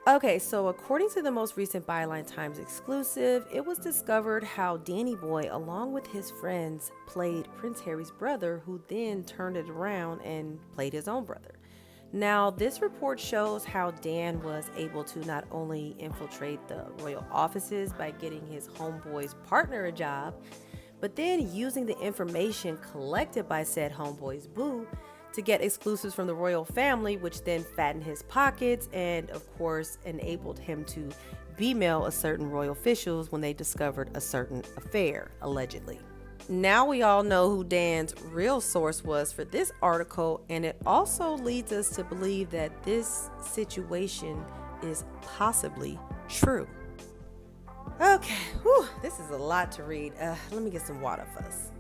Okay, so according to the most recent Byline Times exclusive, it was discovered how Danny Boy, along with his friends, played Prince Harry's brother, who then turned it around and played his own brother. Now, this report shows how Dan was able to not only infiltrate the royal offices by getting his homeboy's partner a job, but then using the information collected by said homeboy's boo to get exclusives from the royal family, which then fattened his pockets and, of course, enabled him to B-mail a certain royal officials when they discovered a certain affair, allegedly. Now we all know who Dan's real source was for this article, and it also leads us to believe that this situation is possibly true. Okay, this is a lot to read. Let me get some water first.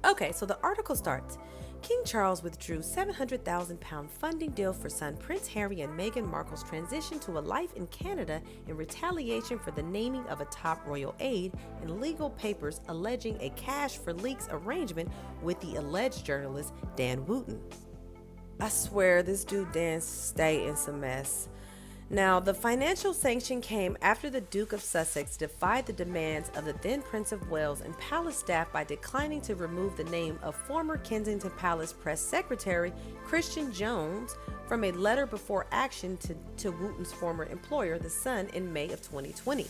Okay, so the article starts. King Charles withdrew £700,000 funding deal for son Prince Harry and Meghan Markle's transition to a life in Canada in retaliation for the naming of a top royal aide in legal papers alleging a cash for leaks arrangement with the alleged journalist Dan Wootton. I swear this dude Dan stay in some mess. Now, the financial sanction came after the Duke of Sussex defied the demands of the then Prince of Wales and palace staff by declining to remove the name of former Kensington Palace press secretary Christian Jones from a letter before action to Wootton's former employer, The Sun, in May of 2020.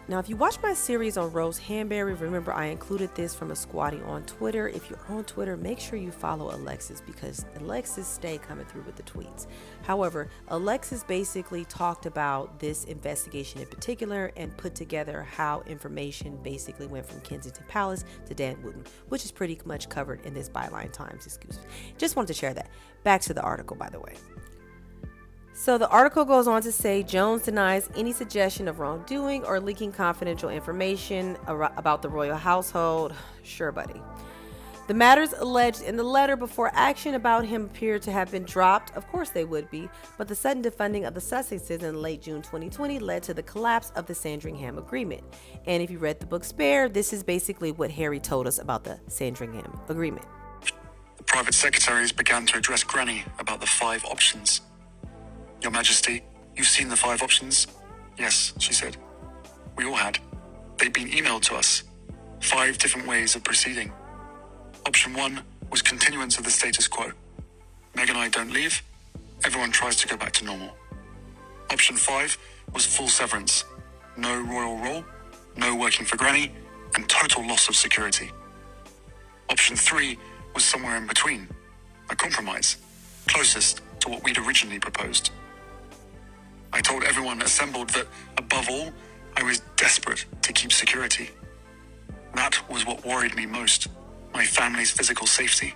Now, if you watch my series on Rose Hanbury, remember I included this from a squatty on Twitter. If you're on Twitter, make sure you follow Alexis because Alexis stay coming through with the tweets. However, Alexis basically talked about this investigation in particular and put together how information basically went from Kensington Palace to Dan Wootton, which is pretty much covered in this Byline Times excuse. Just wanted to share that. Back to the article, by the way. So the article goes on to say Jones denies any suggestion of wrongdoing or leaking confidential information about the royal household. Sure, buddy. The matters alleged in the letter before action about him appear to have been dropped. Of course they would be, but the sudden defunding of the Sussexes in late June 2020 led to the collapse of the Sandringham Agreement. And if you read the book Spare, this is basically what Harry told us about the Sandringham Agreement. The private secretaries began to address Granny about the 5 options. Your Majesty, you've seen the 5 options? Yes, she said. We all had. They'd been emailed to us. 5 different ways of proceeding. Option 1 was continuance of the status quo. Meg and I don't leave. Everyone tries to go back to normal. Option 5 was full severance. No royal role, no working for Granny, and total loss of security. Option 3 was somewhere in between. A compromise. Closest to what we'd originally proposed. I told everyone assembled that, above all, I was desperate to keep security. That was what worried me most, my family's physical safety.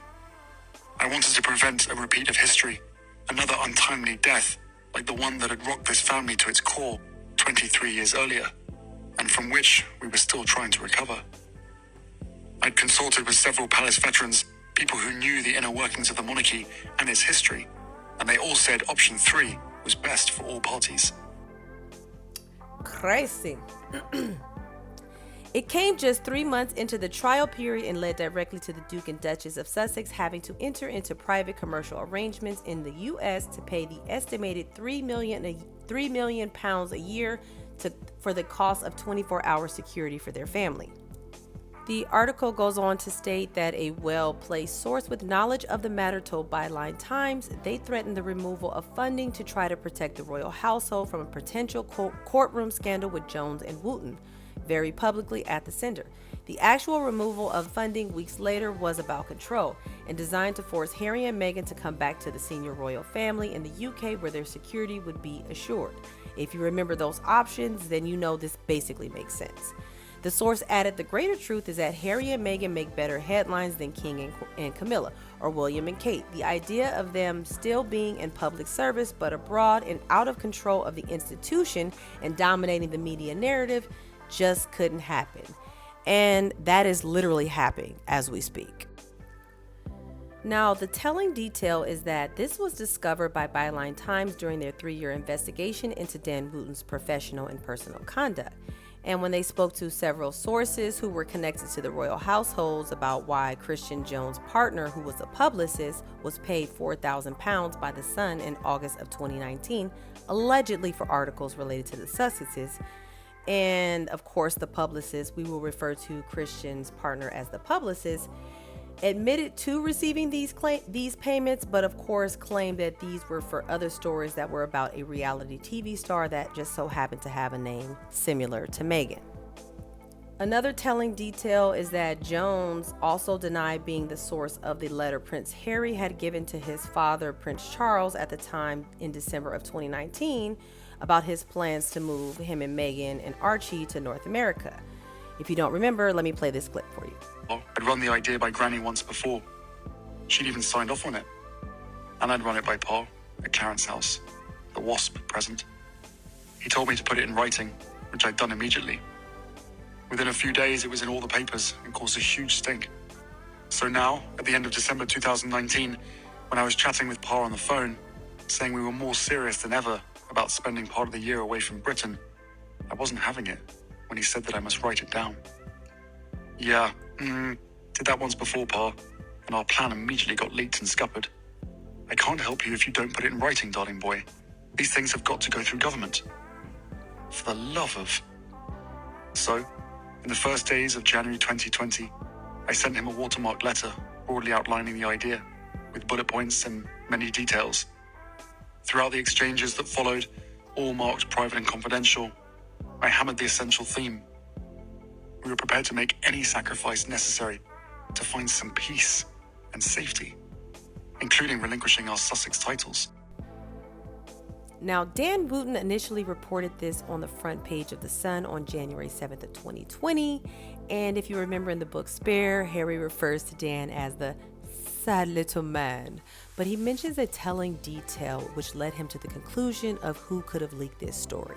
I wanted to prevent a repeat of history, another untimely death, like the one that had rocked this family to its core 23 years earlier, and from which we were still trying to recover. I'd consulted with several palace veterans, people who knew the inner workings of the monarchy and its history, and they all said option 3 was best for all parties. Crazy. It came just 3 months into the trial period and led directly to the Duke and Duchess of Sussex having to enter into private commercial arrangements in the U.S. to pay the estimated £3 million a year for the cost of 24-hour security for their family. The article goes on to state that a well-placed source with knowledge of the matter told Byline Times they threatened the removal of funding to try to protect the royal household from a potential courtroom scandal with Jones and Wootton, very publicly at the center. The actual removal of funding weeks later was about control and designed to force Harry and Meghan to come back to the senior royal family in the UK where their security would be assured. If you remember those options, then you know this basically makes sense. The source added the greater truth is that Harry and Meghan make better headlines than King and Camilla or William and Kate. The idea of them still being in public service but abroad and out of control of the institution and dominating the media narrative just couldn't happen. And that is literally happening as we speak. Now, the telling detail is that this was discovered by Byline Times during their 3-year investigation into Dan Wootton's professional and personal conduct. And when they spoke to several sources who were connected to the royal households about why Christian Jones' partner, who was a publicist, was paid £4,000 by the Sun in August of 2019, allegedly for articles related to the Sussexes. And of course, the publicist, we will refer to Christian's partner as the publicist, admitted to receiving these payments, but of course claimed that these were for other stories that were about a reality TV star that just so happened to have a name similar to Meghan. Another telling detail is that Jones also denied being the source of the letter Prince Harry had given to his father, Prince Charles, at the time in December of 2019 about his plans to move him and Meghan and Archie to North America. If you don't remember, let me play this clip for you. I'd run the idea by Granny once before. She'd even signed off on it. And I'd run it by Pa at Clarence House, the WASP present. He told me to put it in writing, which I'd done immediately. Within a few days, it was in all the papers and caused a huge stink. So now, at the end of December 2019, when I was chatting with Pa on the phone, saying we were more serious than ever about spending part of the year away from Britain, I wasn't having it when he said that I must write it down. Yeah, did that once before, Pa, and our plan immediately got leaked and scuppered. I can't help you if you don't put it in writing, darling boy. These things have got to go through government. For the love of... So, in the first days of January 2020, I sent him a watermarked letter broadly outlining the idea, with bullet points and many details. Throughout the exchanges that followed, all marked private and confidential, I hammered the essential theme. We were prepared to make any sacrifice necessary to find some peace and safety, including relinquishing our Sussex titles. Now, Dan Wootton initially reported this on the front page of The Sun on January 7th of 2020. And if you remember in the book Spare, Harry refers to Dan as the sad little man. But he mentions a telling detail which led him to the conclusion of who could have leaked this story.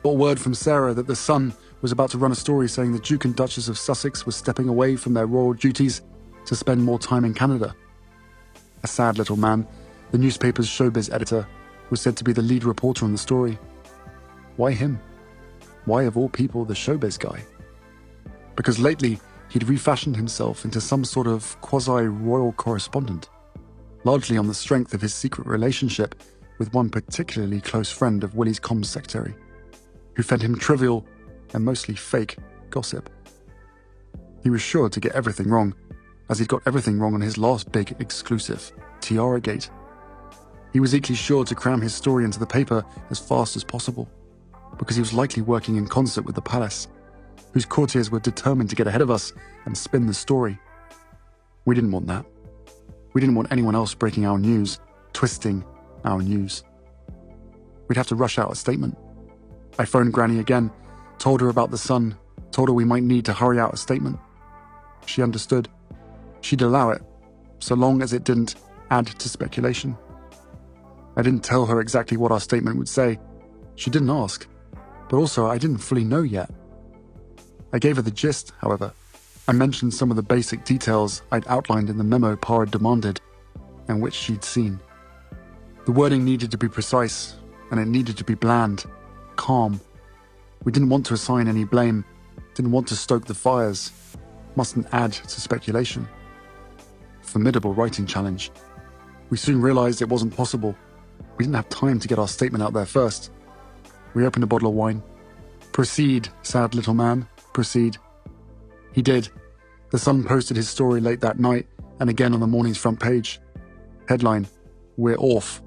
Got word from Sarah that The Sun was about to run a story saying the Duke and Duchess of Sussex were stepping away from their royal duties to spend more time in Canada. A sad little man, the newspaper's showbiz editor, was said to be the lead reporter on the story. Why him? Why, of all people, the showbiz guy? Because lately, he'd refashioned himself into some sort of quasi-royal correspondent, largely on the strength of his secret relationship with one particularly close friend of Willie's comms secretary, who fed him trivial and mostly fake gossip. He was sure to get everything wrong, as he'd got everything wrong on his last big exclusive, Tiara Gate. He was equally sure to cram his story into the paper as fast as possible, because he was likely working in concert with the palace, whose courtiers were determined to get ahead of us and spin the story. We didn't want that. We didn't want anyone else breaking our news, twisting our news. We'd have to rush out a statement. I phoned Granny again, told her about The Sun, told her we might need to hurry out a statement. She understood. She'd allow it, so long as it didn't add to speculation. I didn't tell her exactly what our statement would say. She didn't ask, but also I didn't fully know yet. I gave her the gist, however. I mentioned some of the basic details I'd outlined in the memo Pa had demanded, and which she'd seen. The wording needed to be precise, and it needed to be bland, calm. We didn't want to assign any blame, didn't want to stoke the fires, mustn't add to speculation. Formidable writing challenge. We soon realized it wasn't possible. We didn't have time to get our statement out there first. We opened a bottle of wine. Proceed, sad little man, proceed. He did. The Sun posted his story late that night and again on the morning's front page. Headline, "We're off."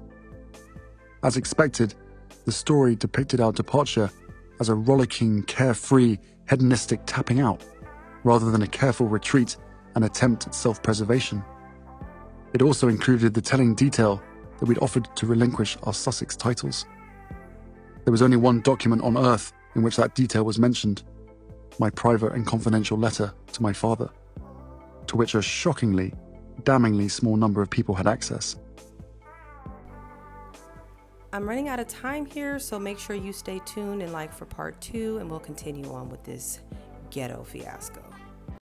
As expected, the story depicted our departure as a rollicking, carefree, hedonistic tapping out, rather than a careful retreat and attempt at self-preservation. It also included the telling detail that we'd offered to relinquish our Sussex titles. There was only one document on Earth in which that detail was mentioned, my private and confidential letter to my father, to which a shockingly, damningly small number of people had access. I'm running out of time here, so make sure you stay tuned and like for part 2, and we'll continue on with this ghetto fiasco.